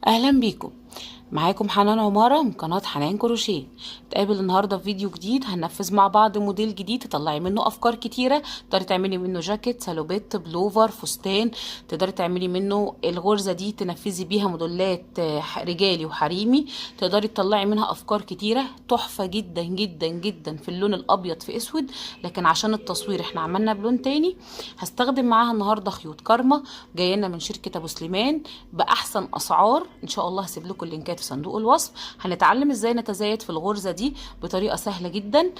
اهلا بيكم. معاكم حنان عمارة من قناة حنان كروشيه. نتقابل النهاردة في فيديو جديد، هننفذ مع بعض موديل جديد تطلعي منه افكار كتيرة. تقدري تعملي منه جاكيت، سالوبيت، بلوفر، فستان. تقدري تعملي منه الغرزة دي تنفذي بيها موديلات رجالي وحريمي. تقدري تطلعي منها افكار كتيرة تحفة جدا جدا جدا في اللون الابيض في اسود، لكن عشان التصوير احنا عملنا بلون تاني. هستخدم معاها النهاردة خيوط كارما جايه لنا من شركة ابو سليمان باحسن اسعار. ان شاء الله هسيب لكم اللينكات في صندوق الوصف. هنتعلم ازاي نتزايد في الغرزة دي بطريقة سهلة جدا.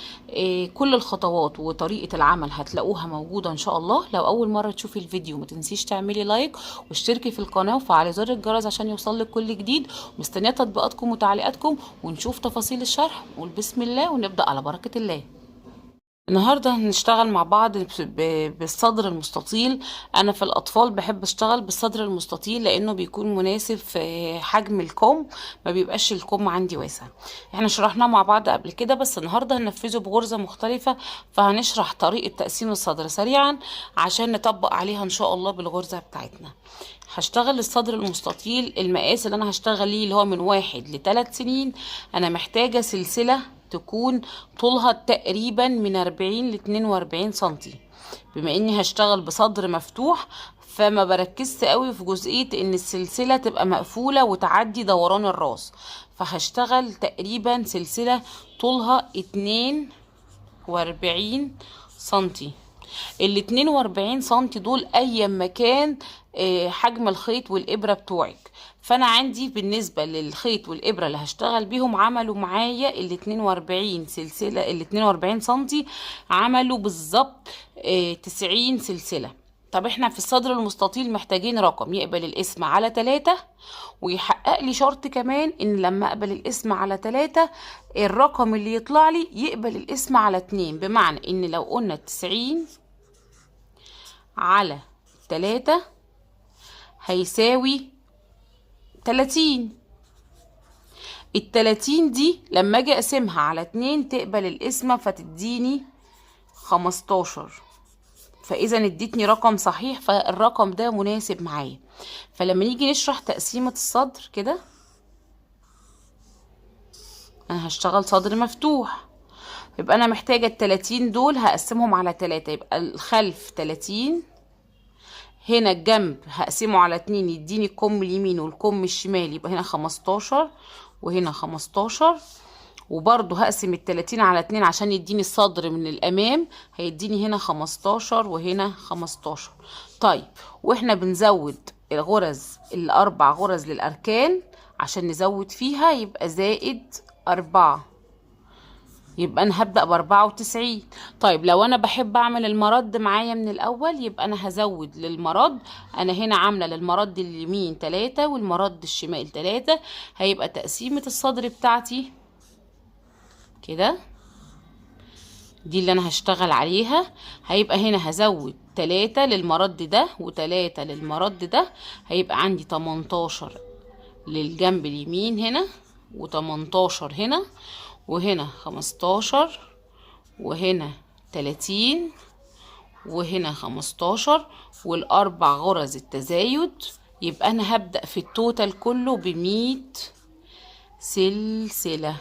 كل الخطوات وطريقة العمل هتلاقوها موجودة ان شاء الله. لو اول مرة تشوفي الفيديو ما تنسيش تعملي لايك واشتركي في القناة وفعلي زر الجرس عشان يوصلك كل جديد. مستنية تطبيقاتكم وتعليقاتكم ونشوف تفاصيل الشرح. نقول بسم الله ونبدأ على بركة الله. النهاردة هنشتغل مع بعض بالصدر المستطيل. أنا في الأطفال بحب أشتغل بالصدر المستطيل لأنه بيكون مناسب في حجم الكم، ما بيبقاش الكم عندي واسع. احنا شرحناه مع بعض قبل كده، بس النهاردة هننفذه بغرزة مختلفة. فهنشرح طريقة تقسيم الصدر سريعا عشان نطبق عليها إن شاء الله بالغرزة بتاعتنا. هشتغل الصدر المستطيل. المقاس اللي أنا هشتغل ليه اللي هو من 1 ل3 سنين. أنا محتاجة سلسلة تكون طولها تقريبا من 40 ل42 سنتي. بما اني هشتغل بصدر مفتوح فما بركزش قوي في جزئية ان السلسلة تبقى مقفولة وتعدي دوران الراس. فهشتغل تقريبا سلسلة طولها 42 سنتي. ال42 سنتي دول اي مكان حجم الخيط والابره بتوعك. فانا عندي بالنسبه للخيط والابره اللي هشتغل بيهم عملوا معايا ال42 سلسله، ال42 سنتي عملوا بالظبط 90 سلسله. طب احنا في الصدر المستطيل محتاجين رقم يقبل القسمة على 3، ويحقق لي شرط كمان ان لما اقبل القسمة على 3 الرقم اللي يطلع لي يقبل القسمة على 2. بمعنى ان لو قلنا 90 على 3 هيساوي 30. ال30 دي لما اجي اقسمها على 2 تقبل القسمة فتديني 15. فاذا ادتني رقم صحيح، فالرقم ده مناسب معايا. فلما نيجي نشرح تقسيمة الصدر كده، انا هشتغل صدر مفتوح، يبقى انا محتاجة ال30 دول هقسمهم على 3. يبقى الخلف 30، هنا الجنب هقسمه على 2 يديني الكم اليمين والكم الشمال، يبقى هنا 15 وهنا 15. وبرضو هقسم ال30 على 2 عشان يديني الصدر من الامام، هيديني هنا 15 وهنا 15. طيب واحنا بنزود الغرز، الاربع غرز للاركان عشان نزود فيها يبقى زائد 4، يبقى انا هبدأ ب94. طيب لو انا بحب اعمل المرد معايا من الاول يبقى انا هزود للمرد. انا هنا عاملة للمرد اليمين 3 والمرد الشمال 3. هيبقى تقسيمة الصدر بتاعتي كده، دي اللي انا هشتغل عليها. هيبقى هنا هزود 3 للمرد ده و3 للمرد ده، هيبقى عندي 18 للجنب اليمين هنا و18 هنا، وهنا 15 وهنا 30 وهنا 15 والاربع غرز التزايد. يبقى انا هبدأ في التوتال كله ب100 سلسلة.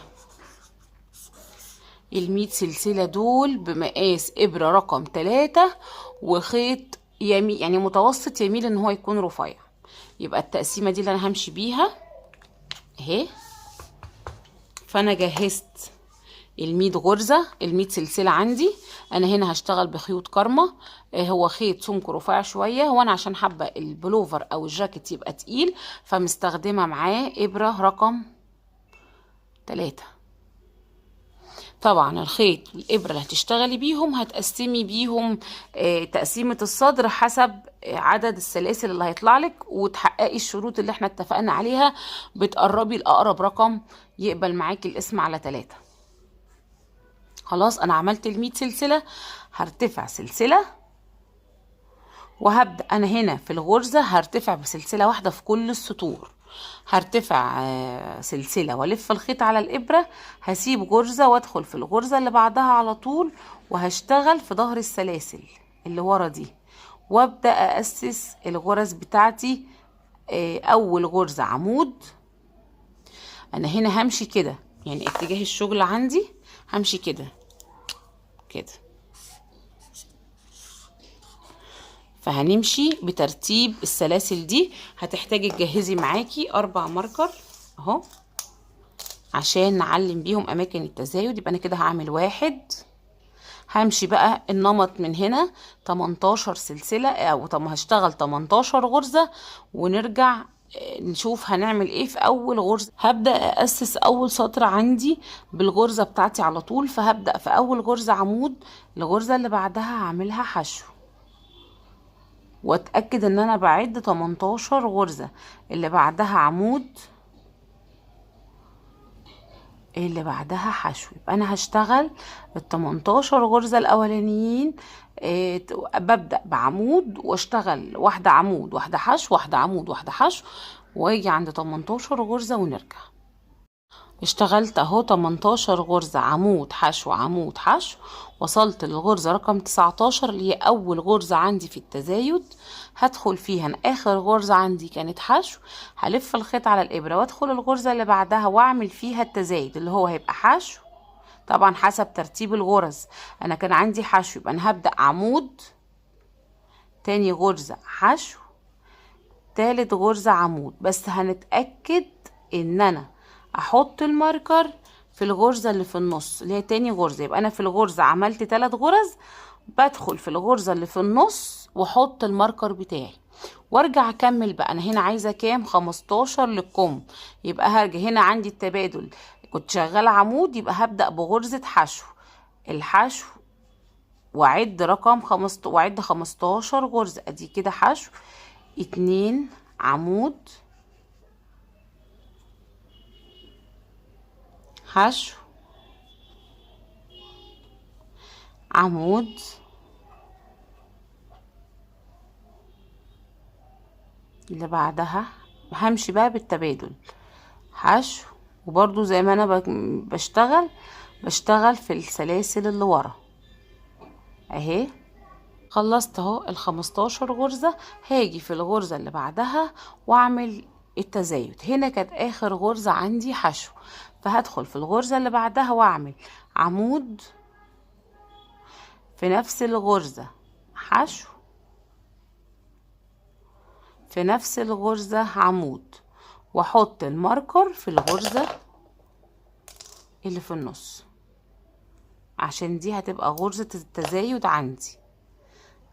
ال100 سلسلة دول بمقاس ابرة رقم 3 وخيط يميل، يعني متوسط يميل ان هو يكون رفيع. يبقى التقسيمة دي اللي انا همشي بيها اهي. فانا جهزت ال100 غرزة، ال100 سلسلة عندي. انا هنا هشتغل بخيوط كارما. هو خيط سمكه رفيع شوية، هو انا عشان حابة البلوفر او الجاكيت يبقى تقيل فمستخدمة معاه ابرة رقم 3. طبعا الخيط والابره اللي هتشتغلي بيهم هتقسمي بيهم تقسيمه الصدر حسب عدد السلاسل اللي هيطلع لك، وتحققي الشروط اللي احنا اتفقنا عليها. بتقربي لاقرب رقم يقبل معاكي القسم على 3. خلاص انا عملت ال100 سلسله. هرتفع سلسله وهبدأ انا هنا في الغرزة هرتفع بسلسلة واحدة في كل السطور. هرتفع سلسلة والف الخيط على الابرة، هسيب غرزة وادخل في الغرزة اللي بعدها على طول، وهشتغل في ظهر السلاسل اللي ورا دي، وابدأ أأسس الغرز بتاعتي اول غرزة عمود. انا هنا همشي كده، يعني اتجاه الشغل عندي همشي كده كده، فهنمشي بترتيب السلاسل دي. هتحتاجي تجهزي معاكي 4 ماركر اهو عشان نعلم بيهم اماكن التزايد. يبقى انا كده هعمل 1. همشي بقى النمط من هنا 18 سلسلة، او طب هشتغل 18 غرزة ونرجع نشوف هنعمل ايه في اول غرزة. هبدأ اسس اول سطر عندي بالغرزة بتاعتي على طول، فهبدأ في اول غرزة عمود، الغرزة اللي بعدها هعملها حشو، واتأكد ان انا بعد 18 غرزة، اللي بعدها عمود، اللي بعدها حشو. يبقى انا هشتغل ال 18 غرزة الاولانيين. ببدأ بعمود واشتغل واحدة عمود واحدة حشو، واحدة عمود واحدة حشو، واجي عند 18 غرزة ونرجع. اشتغلت اهو 18 غرزة عمود حشو عمود حشو، وصلت للغرزة رقم 19 اللي هي اول غرزة عندي في التزايد. هدخل فيها، أنا اخر غرزة عندي كانت حشو، هلف الخيط على الابرة وادخل الغرزة اللي بعدها واعمل فيها التزايد اللي هو هيبقى حشو. طبعا حسب ترتيب الغرز، انا كان عندي حشو يبقى انا هبدأ عمود، تاني غرزة حشو، تالت غرزة عمود. بس هنتأكد ان انا احط الماركر في الغرزة اللي في النص اللي هي تاني غرزة. يبقى انا في الغرزة عملت 3 غرز، بدخل في الغرزة اللي في النص واحط الماركر بتاعي وارجع اكمل بقى. انا هنا عايزة كام؟ 15 للكم. يبقى هرجع هنا عندي التبادل، كنت شغالة عمود، يبقى هبدأ بغرزة حشو، الحشو، واعد رقم واعد 15 غرزة. ادي كده حشو، 2 عمود حشو عمود اللي بعدها همشي بقى بالتبادل حشو. وبرضو زي ما انا بشتغل في السلاسل اللي ورا اهي. خلصت اهو ال15 غرزة، هاجي في الغرزة اللي بعدها واعمل التزايد. هنا كانت اخر غرزة عندي حشو، فهدخل في الغرزة اللي بعدها واعمل عمود، في نفس الغرزة حشو، في نفس الغرزة عمود، واحط الماركر في الغرزة اللي في النص عشان دي هتبقى غرزة التزايد عندي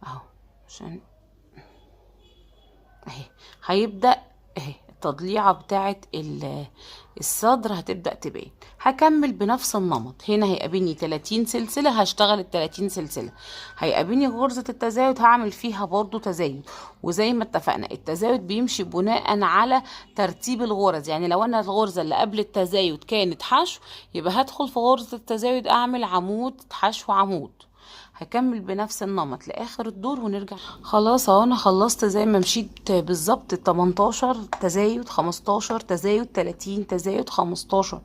اهو. عشان اهي هيبدأ اهي التضليعة بتاعت الصدر هتبدأ تبان. هكمل بنفس النمط. هنا هيقابلني 30 سلسلة، هشتغل ال 30 سلسلة. هيقابلني غرزة التزايد هعمل فيها برضو تزايد، وزي ما اتفقنا التزايد بيمشي بناء على ترتيب الغرز. يعني لو انا الغرزة اللي قبل التزايد كانت حشو، يبقى هدخل في غرزة التزايد اعمل عمود حشو عمود. هكمل بنفس النمط لاخر الدور ونرجع. خلاص اهو انا خلصت زي ما مشيت بالظبط. 18 تزايد، 15 تزايد، 30 تزايد، 15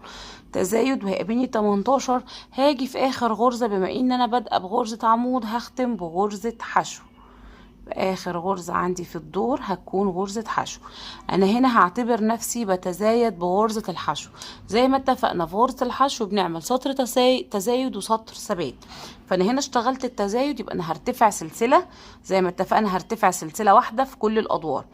تزايد، وهيقابلني 18. هاجي في اخر غرزة، بما ان انا بادئه بغرزة عمود هختم بغرزة حشو. اخر غرزة عندي في الدور هتكون غرزة حشو. انا هنا هعتبر نفسي بتزايد بغرزة الحشو. زي ما اتفقنا في غرزة الحشو بنعمل سطر تزايد وسطر ثبات. فانا هنا اشتغلت التزايد، يبقى انا هرتفع سلسلة زي ما اتفقنا، هرتفع سلسلة واحدة في كل الادوار.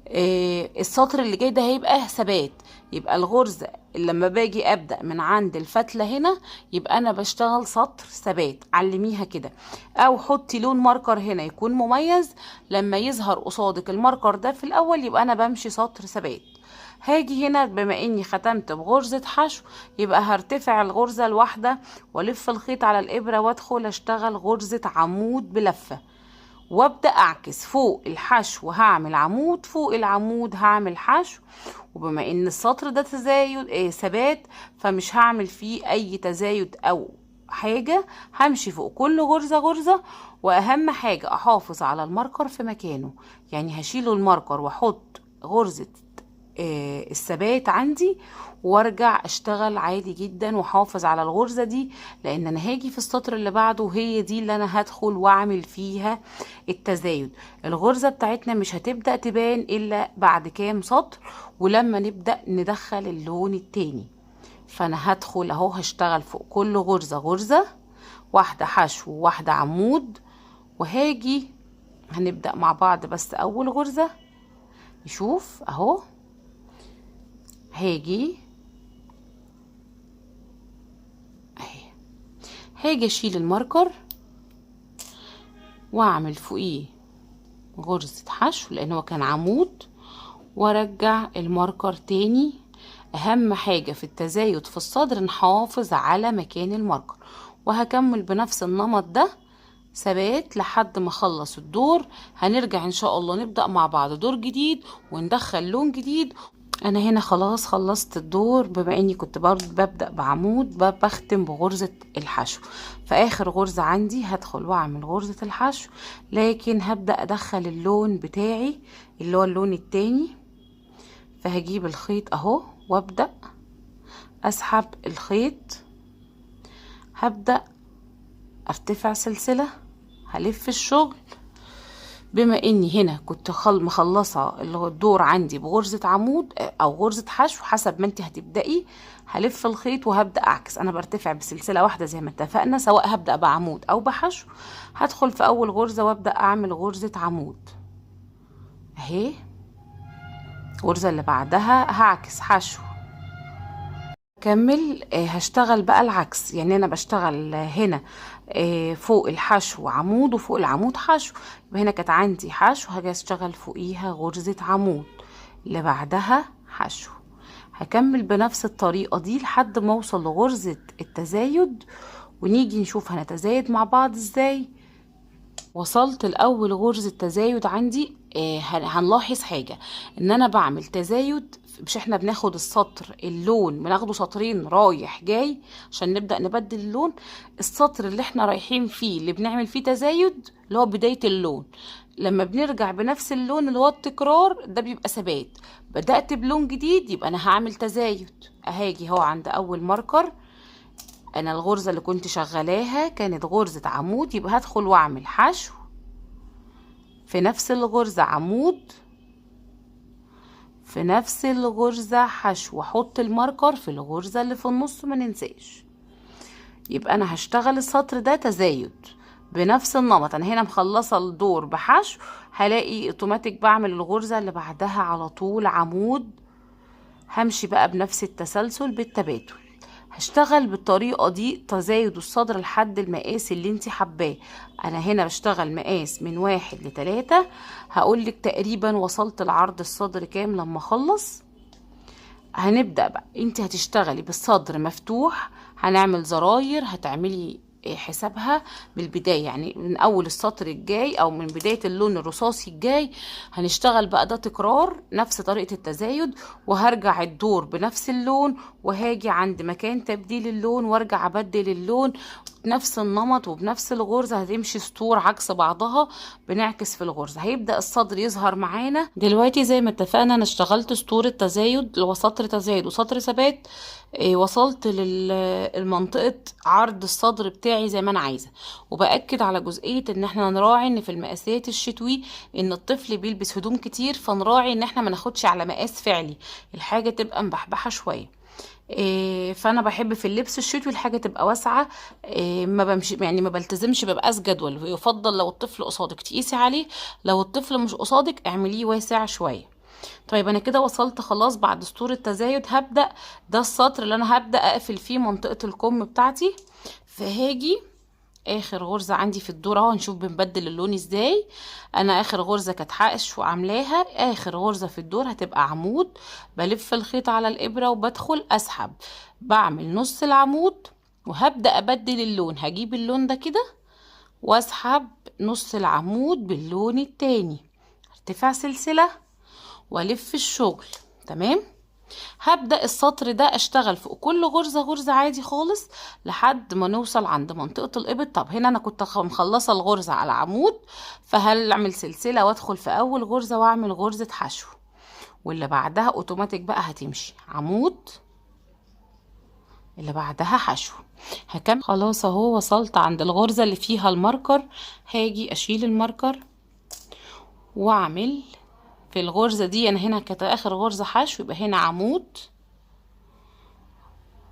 السطر اللي جاي ده هيبقى ثبات. يبقى الغرزة اللي لما باجي ابدأ من عند الفتلة هنا، يبقى انا بشتغل سطر ثبات. علميها كده، او حطي لون ماركر هنا يكون مميز. لما يظهر قصادك الماركر ده في الاول يبقى انا بمشي سطر ثبات. هاجي هنا بما اني ختمت بغرزة حشو، يبقى هرتفع الغرزة الواحدة والف الخيط على الابرة وادخل اشتغل غرزة عمود بلفة، وابدأ اعكس فوق الحشو هعمل عمود، فوق العمود هعمل حشو. وبما ان السطر ده تزايد ثبات، فمش هعمل فيه اي تزايد او حاجة. همشي فوق كل غرزة غرزة، واهم حاجة احافظ على الماركر في مكانه. يعني هشيله الماركر واحط غرزة الثبات عندي، وارجع اشتغل عادي جدا واحافظ على الغرزة دي، لان انا هاجي في السطر اللي بعده وهي دي اللي انا هدخل واعمل فيها التزايد. الغرزة بتاعتنا مش هتبدأ تبان الا بعد كام سطر، ولما نبدأ ندخل اللون التاني. فانا هدخل اهو هشتغل فوق كل غرزة غرزة، واحدة حشو وواحدة عمود، وهاجي هنبدأ مع بعض. بس اول غرزة نشوف اهو، هاجي اهي، هاجي اشيل الماركر واعمل فوقيه غرزة حشو لان هو كان عمود، وارجع الماركر تاني. اهم حاجة في التزايد في الصدر نحافظ على مكان الماركر، وهكمل بنفس النمط ده ثبات لحد ما اخلص الدور. هنرجع ان شاء الله نبدأ مع بعض دور جديد وندخل لون جديد. انا هنا خلاص خلصت الدور، بما اني كنت برضه ببدأ بعمود بختم بغرزة الحشو. فاخر غرزة عندي هدخل واعمل غرزة الحشو، لكن هبدأ ادخل اللون بتاعي اللي هو اللون التاني. فهجيب الخيط اهو وابدأ اسحب الخيط، هبدأ ارتفع سلسلة، هلف الشغل. بما اني هنا كنت مخلصه اللي هو الدور عندي بغرزه عمود او غرزه حشو حسب ما انت هتبدأي، هلف الخيط وهبدأ اعكس. انا برتفع بسلسله واحده زي ما اتفقنا، سواء هبدأ بعمود او بحشو. هدخل في اول غرزه وابدأ اعمل غرزه عمود اهي، الغرزه اللي بعدها هعكس حشو، كمل. هشتغل بقى العكس، يعني انا بشتغل هنا فوق الحشو عمود وفوق العمود حشو. يبقى هنا كانت عندي حشو، هاجي اشتغل فوقيها غرزة عمود، اللي بعدها حشو. هكمل بنفس الطريقة دي لحد ما اوصل لغرزة التزايد، ونيجي نشوف هنتزايد مع بعض ازاي. وصلت الاول غرزة تزايد عندي. هنلاحظ حاجة، ان انا بعمل تزايد، مش احنا بناخد السطر اللون بناخده سطرين رايح جاي عشان نبدأ نبدل اللون. السطر اللي احنا رايحين فيه اللي بنعمل فيه تزايد اللي هو بداية اللون، لما بنرجع بنفس اللون اللي هو التكرار ده بيبقى ثبات. بدأت بلون جديد يبقى انا هعمل تزايد. اهاجي هو عند اول ماركر، انا الغرزة اللي كنت شغلاها كانت غرزة عمود، يبقى هدخل واعمل حشو في نفس الغرزة عمود، في نفس الغرزة حشو، واحط الماركر في الغرزة اللي في النص ما ننساش. يبقى انا هشتغل السطر ده تزايد بنفس النمط. انا هنا مخلصة الدور بحشو، هلاقي اوتوماتيك بعمل الغرزة اللي بعدها على طول عمود. همشي بقى بنفس التسلسل بالتبادل، هشتغل بالطريقة دي تزايد الصدر لحد المقاس اللي انت حباه. انا هنا بشتغل مقاس من 1 ل3. هقولك تقريبا وصلت لعرض الصدر كام لما اخلص. هنبدأ بقى، انت هتشتغلي بالصدر مفتوح، هنعمل زراير هتعملي حسابها بالبداية، يعني من اول السطر الجاي او من بداية اللون الرصاصي الجاي هنشتغل بقى ده تكرار نفس طريقة التزايد. وهرجع الدور بنفس اللون، وهاجي عند مكان تبديل اللون وارجع ابدل اللون بنفس النمط وبنفس الغرزة. هتمشي سطور عكس بعضها بنعكس في الغرزة. هيبدأ الصدر يظهر معانا دلوقتي زي ما اتفقنا. انا اشتغلت سطور التزايد اللي هو سطر تزايد وسطر ثبات. وصلت للمنطقة عرض الصدر بتاعي زي ما انا عايزة. وبأكد على جزئية ان احنا نراعي ان في المقاسات الشتوي ان الطفل بيلبس هدوم كتير، فنراعي ان احنا ما ناخدش على مقاس فعلي، الحاجة تبقى مبحبحة شوية. فانا بحب في اللبس الشتوي الحاجه تبقى واسعه. ما بمشي يعني ما بلتزمش بمقاس جدول. يفضل لو الطفل قصادك تقيسي عليه، لو الطفل مش قصادك اعمليه واسع شويه. طيب انا كده وصلت خلاص بعد سطور التزايد. هبدأ ده السطر اللي انا هبدأ اقفل فيه منطقه الكم بتاعتي. فهاجي اخر غرزة عندي في الدور اهو، هنشوف بنبدل اللون ازاي. انا اخر غرزة كانت حقش وعاملاها، اخر غرزة في الدور هتبقى عمود. بلف الخيط على الابرة وبدخل اسحب، بعمل نص العمود وهبدأ ابدل اللون. هجيب اللون ده كده واسحب نص العمود باللون التاني، ارتفع سلسلة والف الشغل. تمام. هبدأ السطر ده اشتغل فوق كل غرزة غرزة عادي خالص لحد ما نوصل عند منطقة الإبط. طب هنا انا كنت مخلصة الغرزة على عمود، فهعمل سلسلة وادخل في اول غرزة واعمل غرزة حشو، واللي بعدها اوتوماتيك بقى هتمشي عمود، اللي بعدها حشو. هكمل. خلاص اهو وصلت عند الغرزة اللي فيها الماركر. هاجي اشيل الماركر واعمل في الغرزة دي، انا هنا كانت اخر غرزة حشو، يبقى هنا عمود،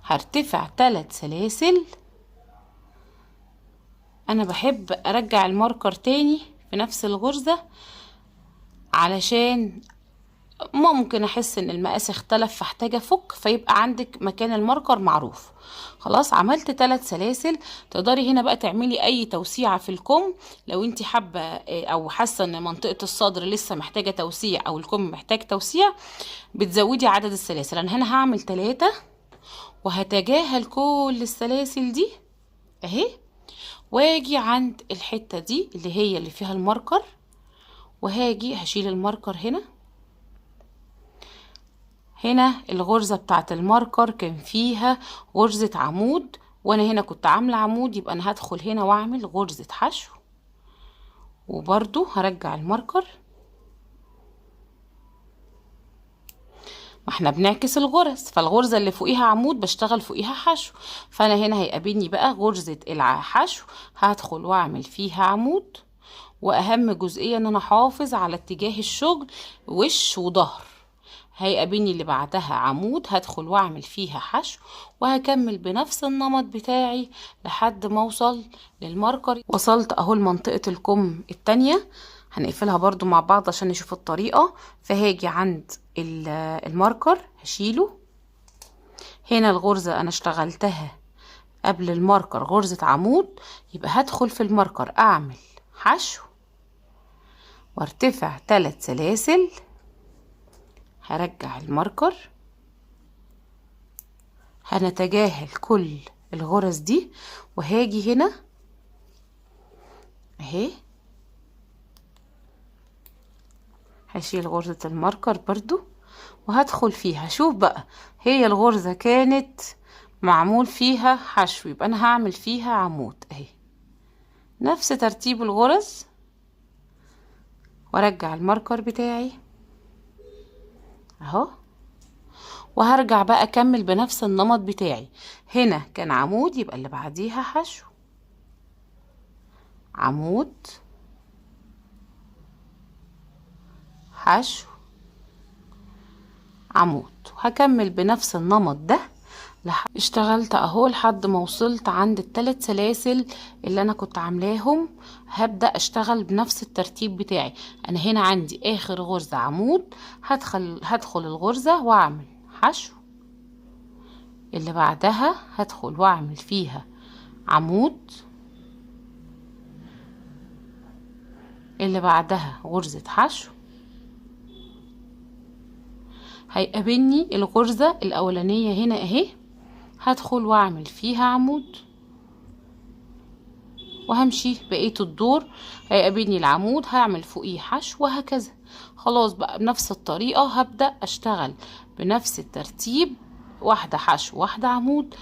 هرتفع 3 سلاسل. انا بحب ارجع الماركر تاني في نفس الغرزة علشان ممكن احس ان المقاس اختلف فاحتاج افك، فيبقى عندك مكان الماركر معروف. خلاص عملت 3 سلاسل. تقدري هنا بقى تعملي اي توسيعة في الكم لو انت حابة او حاسة ان منطقة الصدر لسه محتاجة توسيع او الكم محتاج توسيع، بتزودي عدد السلاسل. انا هنا هعمل 3 وهتجاهل كل السلاسل دي اهي، واجي عند الحتة دي اللي هي اللي فيها الماركر، وهاجي هشيل الماركر هنا. هنا الغرزة بتاعت الماركر كان فيها غرزة عمود، وانا هنا كنت عاملة عمود، يبقى انا هدخل هنا واعمل غرزة حشو، وبرضو هرجع الماركر. ما احنا بنعكس الغرز، فالغرزة اللي فوقيها عمود بشتغل فوقيها حشو، فانا هنا هيقابلني بقى غرزة الحشو، هدخل واعمل فيها عمود. واهم جزئية ان انا احافظ على اتجاه الشغل وش وظهر. هيقابلني اللي بعدها عمود، هدخل واعمل فيها حشو، وهكمل بنفس النمط بتاعي لحد ما اوصل للماركر. وصلت اهو لمنطقة الكم التانية، هنقفلها برضو مع بعض عشان نشوف الطريقة. فهاجي عند الماركر هشيله. هنا الغرزة انا اشتغلتها قبل الماركر غرزة عمود، يبقى هدخل في الماركر اعمل حشو وارتفع 3 سلاسل. هرجع الماركر، هنتجاهل كل الغرز دي، وهاجي هنا اهي هشيل غرزة الماركر برضو وهدخل فيها. شوف بقى، هي الغرزة كانت معمول فيها حشو، يبقى انا هعمل فيها عمود اهي، نفس ترتيب الغرز، وارجع الماركر بتاعي اهو، وهرجع بقى اكمل بنفس النمط بتاعي. هنا كان عمود، يبقى اللي بعديها حشو، عمود، حشو، عمود، وهكمل بنفس النمط ده اشتغلت اهو لحد ما وصلت عند ال3 سلاسل اللي انا كنت عاملاهم. هبدأ اشتغل بنفس الترتيب بتاعي. انا هنا عندي اخر غرزة عمود، هدخل الغرزة واعمل حشو، اللي بعدها هدخل واعمل فيها عمود، اللي بعدها غرزة حشو. هيقابلني الغرزة الاولانية هنا اهي، هدخل واعمل فيها عمود، وهمشي بقية الدور. هيقابلني العمود هعمل فوقيه حشو، وهكذا. خلاص بقى بنفس الطريقة هبدأ اشتغل بنفس الترتيب، واحدة حشو واحدة عمود.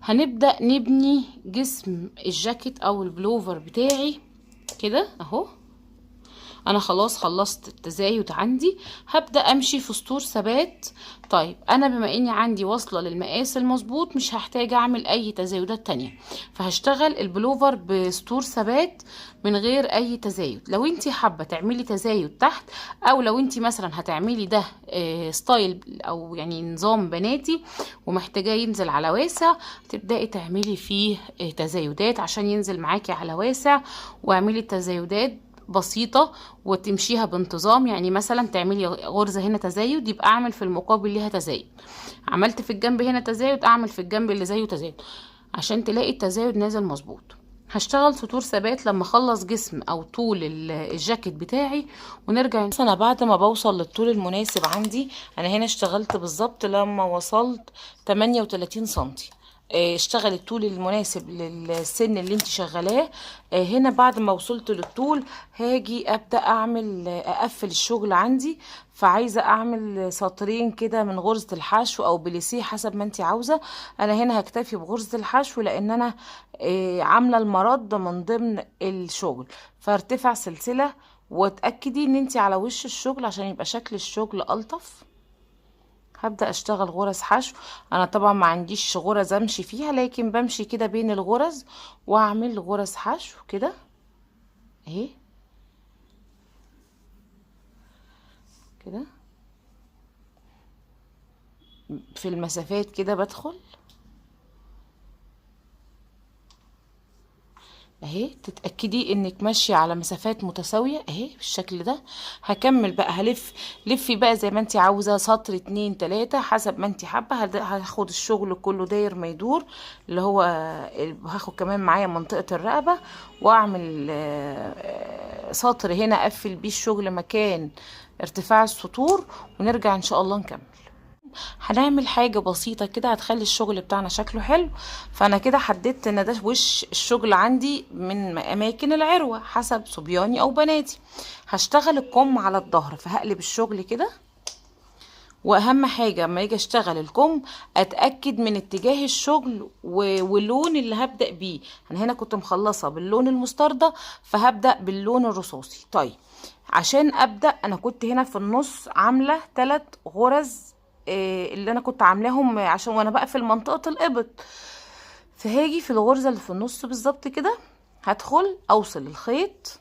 هنبدأ نبني جسم الجاكيت او البلوفر بتاعي كده اهو. انا خلاص خلصت التزايد عندي، هبدأ امشي في سطور ثبات. طيب انا بما اني عندي واصلة للمقاس المظبوط مش هحتاج اعمل اي تزايدات تانية، فهشتغل البلوفر بسطور ثبات من غير اي تزايد. لو انتي حابة تعملي تزايد تحت، او لو انتي مثلا هتعملي ده ستايل او يعني نظام بناتي ومحتاجاه ينزل على واسع، تبدأي تعملي فيه تزايدات عشان ينزل معاكي على واسع. واعملي تزايدات بسيطة وتمشيها بانتظام، يعني مثلا تعملي غرزة هنا تزايد، يبقى اعمل في المقابل ليها تزايد. عملت في الجنب هنا تزايد، اعمل في الجنب اللي زيه تزايد عشان تلاقي التزايد نازل مظبوط. هشتغل سطور ثبات لما اخلص جسم او طول الجاكيت بتاعي ونرجع. انا بعد ما بوصل للطول المناسب عندي، انا هنا اشتغلت بالظبط لما وصلت 38 سنتي. اشتغل الطول المناسب للسن اللي انت شغلاه. هنا بعد ما وصلت للطول هاجي ابدا اعمل اقفل الشغل عندي، فعايزه اعمل سطرين كده من غرزه الحشو او بليسيه حسب ما انت عاوزه. انا هنا هكتفي بغرزه الحشو لان انا عامله المرد من ضمن الشغل، فارتفع سلسله وتأكدي ان انتي على وش الشغل عشان يبقى شكل الشغل ألطف. هبدأ اشتغل غرز حشو. انا طبعا ما عنديش غرز امشي فيها، لكن بمشي كده بين الغرز واعمل غرز حشو كده اهي كده في المسافات كده بدخل اهي. تتأكدي انك ماشية على مسافات متساوية اهي بالشكل ده. هكمل بقى، لفي بقى زي ما انت عاوزة، سطر 2 3 حسب ما انت حابة. هاخد الشغل كله داير ما يدور، اللي هو هاخد كمان معايا منطقة الرقبة، واعمل سطر هنا اقفل بيه الشغل مكان ارتفاع السطور، ونرجع ان شاء الله نكمل. هنعمل حاجة بسيطة كده هتخلي الشغل بتاعنا شكله حلو. فانا كده حددت ان ده وش الشغل عندي من اماكن العروة حسب صبياني او بناتي. هشتغل الكم على الظهر، فهقلب الشغل كده. واهم حاجة اما اجي اشتغل الكم اتأكد من اتجاه الشغل واللون اللي هبدأ بيه. انا هنا كنت مخلصة باللون المستردة، فهبدأ باللون الرصاصي. طيب عشان ابدأ، انا كنت هنا في النص عاملة 3 غرز اللي انا كنت عاملاهم عشان وانا بقفل منطقة الابط. فهاجي في الغرزة اللي في النص بالظبط كده، هدخل اوصل الخيط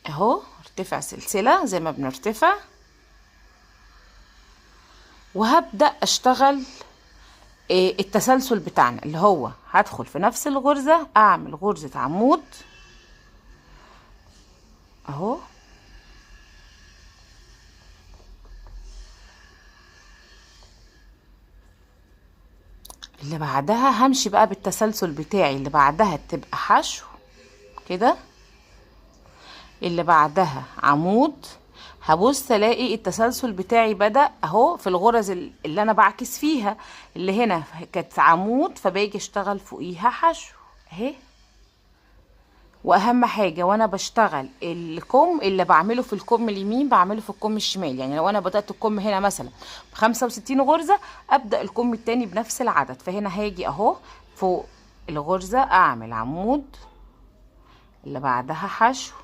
اهو، ارتفع سلسلة زي ما بنرتفع، وهبدأ اشتغل التسلسل بتاعنا اللي هو هدخل في نفس الغرزة اعمل غرزة عمود اهو، اللي بعدها همشي بقى بالتسلسل بتاعي، اللي بعدها تبقى حشو كده، اللي بعدها عمود. هبص الاقي التسلسل بتاعي بدأ اهو في الغرز اللي انا بعكس فيها، اللي هنا كانت عمود فباجي اشتغل فوقيها حشو اهي. واهم حاجة وانا بشتغل الكم، اللي بعمله في الكم اليمين بعمله في الكم الشمال. يعني لو انا بدأت الكم هنا مثلا ب65 غرزة، ابدأ الكم التاني بنفس العدد. فهنا هاجي اهو فوق الغرزة اعمل عمود، اللي بعدها حشو،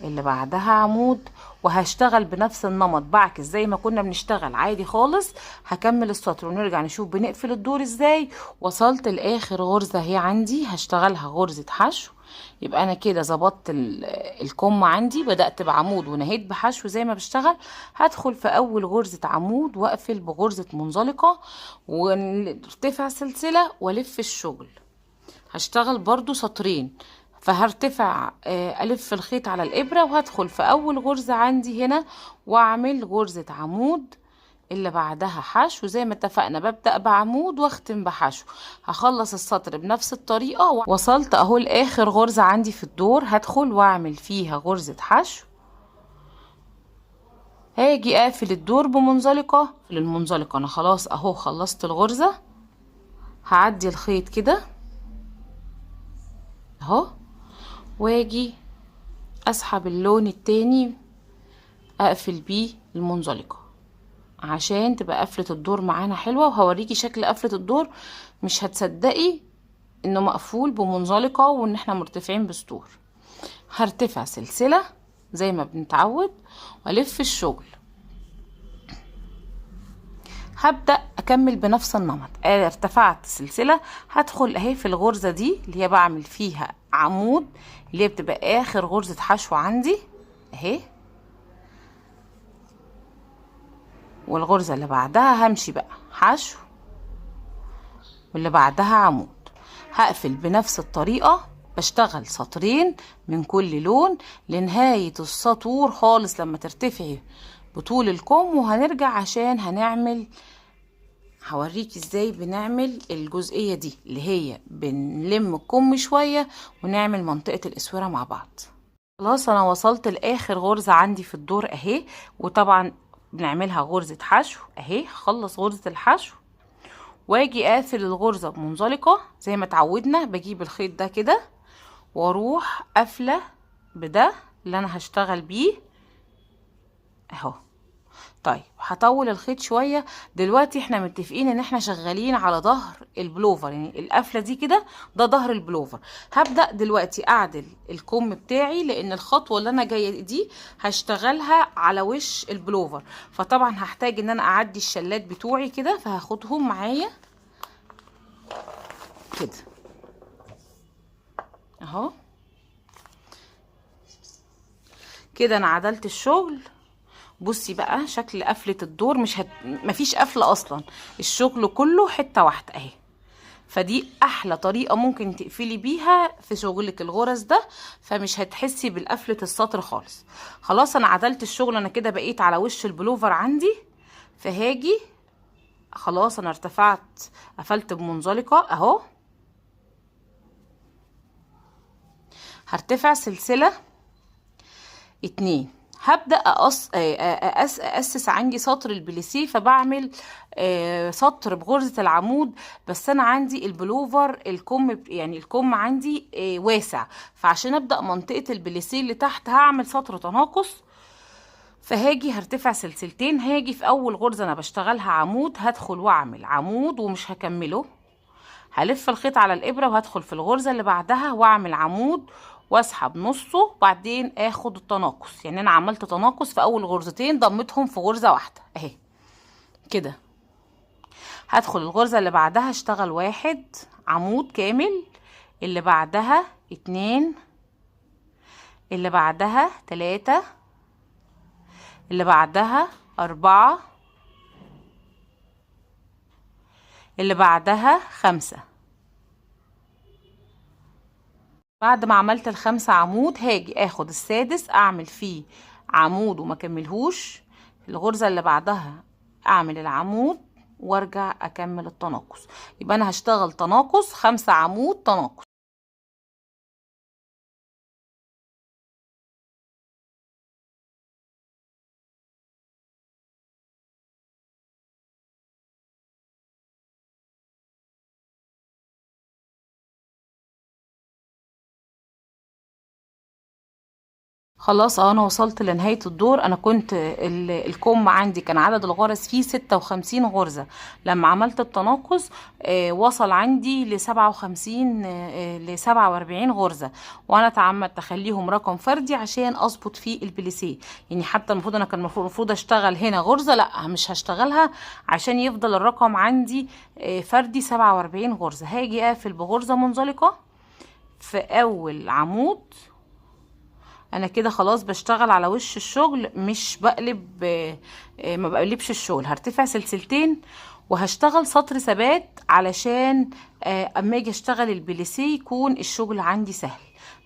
اللي بعدها عمود، وهشتغل بنفس النمط بعكس زي ما كنا بنشتغل عادي خالص. هكمل السطر ونرجع نشوف بنقفل الدور ازاي. وصلت لاخر غرزة هي عندي هشتغلها غرزة حشو. يبقى انا كده ظبطت الكم عندي، بدأت بعمود ونهيت بحشو زي ما بشتغل. هدخل في اول غرزة عمود واقفل بغرزة منزلقة وارتفع سلسلة والف الشغل. هشتغل برضو سطرين، فهرتفع الف الخيط على الابره، وهدخل في اول غرزه عندي هنا واعمل غرزه عمود، اللي بعدها حشو زي ما اتفقنا. ببدا بعمود واختم بحشو. هخلص السطر بنفس الطريقه. وصلت اهو لاخر غرزه عندي في الدور، هدخل واعمل فيها غرزه حشو. هاجي اقفل الدور بمنزلقه. للمنزلقه انا خلاص اهو خلصت الغرزه. هعدي الخيط كده اهو، واجي اسحب اللون التاني اقفل بيه المنزلقة عشان تبقى قفلة الدور معانا حلوة. وهوريكي شكل قفلة الدور، مش هتصدقي انه مقفول بمنزلقة وان احنا مرتفعين بسطور. هرتفع سلسلة زي ما بنتعود والف الشغل. هبدأ اكمل بنفس النمط. ارتفعت سلسلة، هدخل اهي في الغرزة دي اللي هي بعمل فيها عمود، اللي هي بتبقى اخر غرزة حشو عندي اهي. والغرزة اللي بعدها همشي بقى حشو، واللي بعدها عمود. هقفل بنفس الطريقة، بشتغل سطرين من كل لون لنهاية السطور خالص لما ترتفعي بطول الكم. وهنرجع عشان هوريكي ازاي بنعمل الجزئية دي اللي هي بنلم الكم شوية ونعمل منطقة الاسورة مع بعض. خلاص انا وصلت لاخر غرزة عندي في الدور اهي، وطبعا بنعملها غرزة حشو اهي. هخلص غرزة الحشو واجي اقفل الغرزة بمنزلقة زي ما اتعودنا. بجيب الخيط ده كده واروح قافلة بده اللي انا هشتغل بيه اهو. طيب هطول الخيط شويه. دلوقتي احنا متفقين ان احنا شغالين على ظهر البلوفر، يعني القفله دي كده ده ظهر البلوفر. هبدا دلوقتي اعدل الكم بتاعي، لان الخطوه اللي انا جايه دي هشتغلها على وش البلوفر، فطبعا هحتاج ان انا اعدي الشلات بتوعي كده، فهاخدهم معايا كده اهو. كده انا عدلت الشغل. بصي بقى شكل قفله الدور، مفيش قفله اصلا، الشغل كله حته واحده اهي. فدي احلى طريقه ممكن تقفلي بيها في شغلك الغرز ده، فمش هتحسي بالقفله السطر خالص. خلاص انا عدلت الشغل، انا كده بقيت على وش البلوفر عندي. فهاجي خلاص انا ارتفعت، قفلت بمنزلقه اهو. هرتفع سلسله 2. هبدأ أسس عندي سطر البليسيه، فبعمل سطر بغرزة العمود. بس أنا عندي البلوفر الكم يعني الكم عندي واسع، فعشان أبدأ منطقة البليسيه اللي تحت هعمل سطر تناقص. فهاجي هرتفع سلسلتين، هاجي في أول غرزة أنا بشتغلها عمود، هدخل وأعمل عمود ومش هكمله، هلف الخيط على الإبرة وهدخل في الغرزة اللي بعدها وأعمل عمود واسحب نصه، بعدين اخد التناقص. يعني انا عملت تناقص في اول غرزتين ضمتهم في غرزة واحدة اهي كده. هدخل الغرزة اللي بعدها اشتغل 1 عمود كامل، اللي بعدها 2، اللي بعدها 3، اللي بعدها 4، اللي بعدها 5. بعد ما عملت ال5 عمود هاجي اخد السادس اعمل فيه عمود وما كملهوش، الغرزة اللي بعدها اعمل العمود وارجع اكمل التناقص. يبقى انا هشتغل تناقص 5 عمود تناقص. خلاص انا وصلت لنهاية الدور. انا كنت الكم عندي كان عدد الغرز فيه 56 غرزة، لما عملت التناقص وصل عندي ل57 ل47 غرزة، وانا تعمدت اخليهم رقم فردي عشان اظبط فيه البليسيه. يعني حتى المفروض انا كان المفروض اشتغل هنا غرزة، لا مش هشتغلها عشان يفضل الرقم عندي فردي 47 غرزة. هاجي اقفل بغرزة منزلقة في اول عمود. انا كده خلاص بشتغل على وش الشغل، مش بقلب ما بقلبش الشغل. هرتفع سلسلتين وهشتغل سطر ثبات علشان اما اجي اشتغل البليسيه يكون الشغل عندي سهل.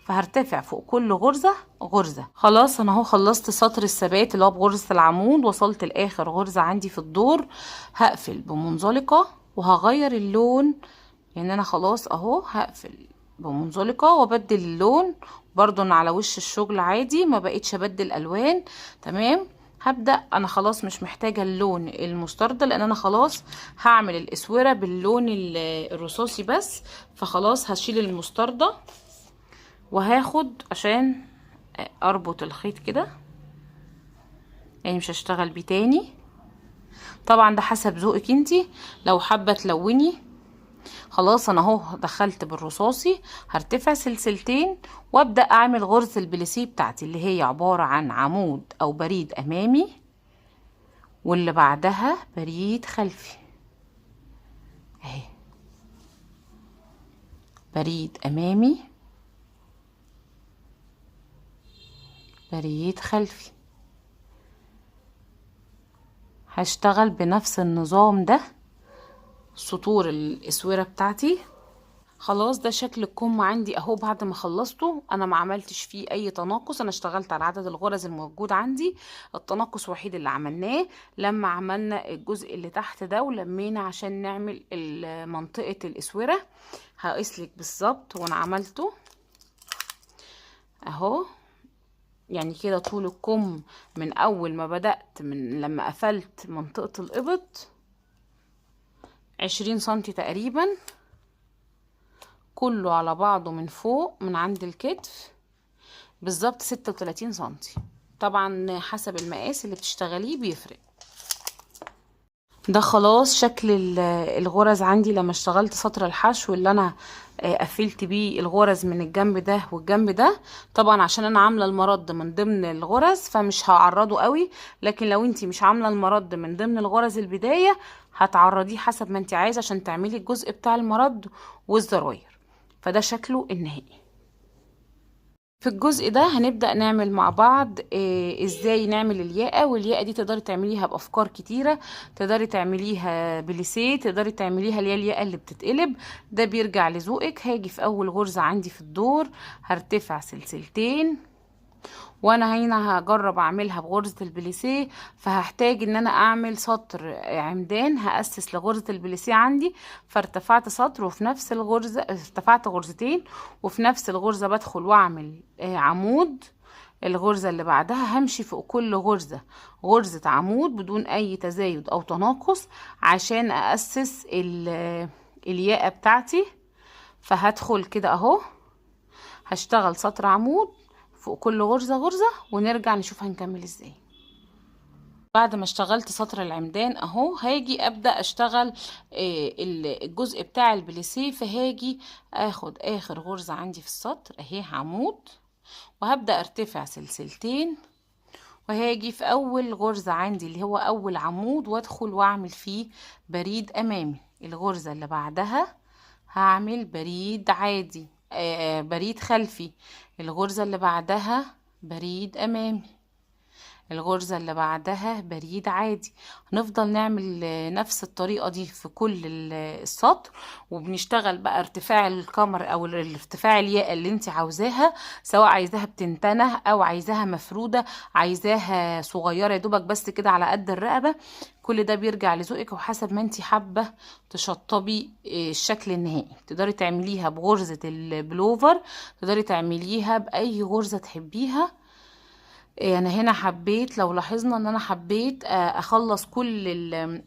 فهرتفع فوق كل غرزة غرزة. خلاص انا اهو خلصت سطر الثبات اللي هو بغرزة العمود، وصلت لاخر غرزة عندي في الدور. هقفل بمنزلقة وهغير اللون، يعني انا خلاص اهو هقفل بمنزلقة وابدل اللون برضو انا على وش الشغل عادي، ما بقيتش ابدل الوان. تمام. هبدأ انا خلاص مش محتاجة اللون المستردة، لان انا خلاص هعمل الاسورة باللون الرصاصي بس، فخلاص هشيل المستردة وهاخد عشان اربط الخيط كده، يعني مش هشتغل بيه تاني. طبعا ده حسب ذوقك انتي، لو حابة تلوني. خلاص انا اهو دخلت بالرصاصي، هرتفع سلسلتين وابدا اعمل غرزة البليسيه بتاعتي اللي هي عبارة عن عمود او بريد امامي، واللي بعدها بريد خلفي اهي، بريد امامي بريد خلفي. هشتغل بنفس النظام ده سطور الاسوره بتاعتي. خلاص ده شكل الكم عندي اهو. بعد ما خلصته انا ما عملتش فيه اي تناقص، انا اشتغلت على عدد الغرز الموجود عندي. التناقص وحيد اللي عملناه لما عملنا الجزء اللي تحت ده ولمينا عشان نعمل منطقة الاسورة. هقيسلك بالظبط وانا عملته اهو. يعني كده طول الكم من اول ما بدأت، من لما قفلت منطقة الابط 20 سنتي تقريبا، كله على بعضه من فوق من عند الكتف بالظبط 36 سنتي. طبعا حسب المقاس اللي بتشتغليه بيفرق. ده خلاص شكل الغرز عندي لما اشتغلت سطر الحشو اللي انا قفلت بيه الغرز من الجنب ده والجنب ده. طبعا عشان انا عامله المرد من ضمن الغرز فمش هعرضه قوي، لكن لو انتي مش عامله المرد من ضمن الغرز البدايه هتعرضيه حسب ما انتي عايزه عشان تعملي الجزء بتاع المرد والزراير. فده شكله النهائي. في الجزء ده هنبدأ نعمل مع بعض ازاي نعمل الياقة. والياقة دي تقدري تعمليها بأفكار كتيرة، تقدري تعمليها بليسيه، تقدري تعمليها اللي هي الياقة اللي بتتقلب. ده بيرجع لذوقك. هاجي في أول غرزة عندي في الدور هرتفع سلسلتين، وانا هنا هجرب اعملها بغرزة البليسيه، فهحتاج ان انا اعمل سطر عمدان هأسس لغرزة البليسيه عندي. فارتفعت سطر وفي نفس الغرزة ارتفعت غرزتين، وفي نفس الغرزة بدخل واعمل عمود. الغرزة اللي بعدها همشي فوق كل غرزة غرزة عمود بدون اي تزايد او تناقص عشان أأسس الياقة بتاعتي. فهدخل كده اهو هشتغل سطر عمود فوق كل غرزة ونرجع نشوف هنكمل ازاي. بعد ما اشتغلت سطر العمدان اهو هاجي ابدأ اشتغل الجزء بتاع البليسيه. فهاجي اخد اخر غرزة عندي في السطر اهي عمود، وهبدأ ارتفع سلسلتين، وهاجي في اول غرزة عندي اللي هو اول عمود وادخل واعمل فيه بريد امامي. الغرزة اللي بعدها هعمل بريد عادي بريد خلفي. الغرزة اللي بعدها بريد امامي. الغرزة اللي بعدها بريد عادي. هنفضل نعمل نفس الطريقة دي في كل السطر، وبنشتغل بقى ارتفاع الكمر او ارتفاع الياقة اللي انت عاوزاها، سواء عايزاها بتنتنه او عايزاها مفرودة، عايزاها صغيرة يا دوبك بس كده على قد الرقبة. كل ده بيرجع لذوقك وحسب ما انت حابة تشطبي الشكل النهائي. تقدري تعمليها بغرزة البلوفر، تقدري تعمليها بأي غرزة تحبيها. انا هنا حبيت، لو لاحظنا ان انا حبيت اخلص كل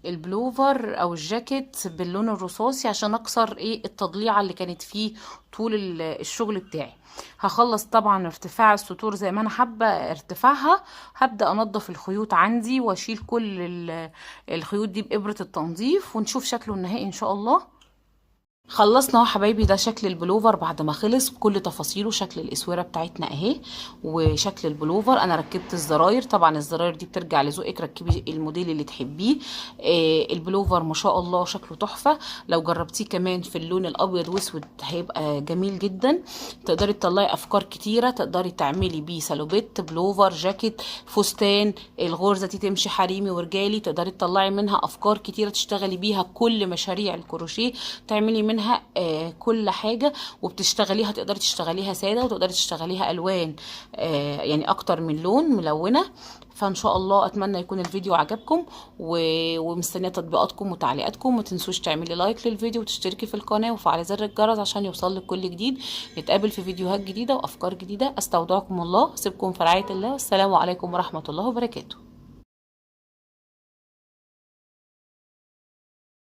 البلوفر او الجاكيت باللون الرصاصي عشان اكسر التضليعه اللي كانت فيه طول الشغل بتاعي. هخلص طبعا ارتفاع السطور زي ما انا حابه ارتفاعها. هبدا انضف الخيوط عندي واشيل كل الخيوط دي بابره التنظيف، ونشوف شكله النهائي ان شاء الله. خلصنا اهو حبايبي. ده شكل البلوفر بعد ما خلص بكل تفاصيله. شكل الاسوره بتاعتنا اهي وشكل البلوفر. انا ركبت الزراير، طبعا الزراير دي بترجع لذوقك، ركبي الموديل اللي تحبيه. البلوفر ما شاء الله شكله تحفه. لو جربتيه كمان في اللون الابيض واسود هيبقى جميل جدا. تقدري تطلعي افكار كتيره، تقدري تعملي بيه سالوبيت، بلوفر، جاكيت، فستان. الغرزه دي تمشي حريمي ورجالي. تقدري تطلعي منها افكار كتيره تشتغلي بيها كل مشاريع الكروشيه، تعملي منها كل حاجة. وبتشتغليها تقدري تشتغليها سادة وتقدري تشتغليها ألوان يعني أكتر من لون ملونة. فإن شاء الله أتمنى يكون الفيديو عجبكم، ومستنية تطبيقاتكم وتعليقاتكم. ما تنسوش تعملي لايك للفيديو وتشتركي في القناة وفعلي زر الجرس عشان يوصلك كل جديد. نتقابل في فيديوهات جديدة وأفكار جديدة. أستودعكم الله، أسيبكم في رعاية الله، والسلام عليكم ورحمة الله وبركاته.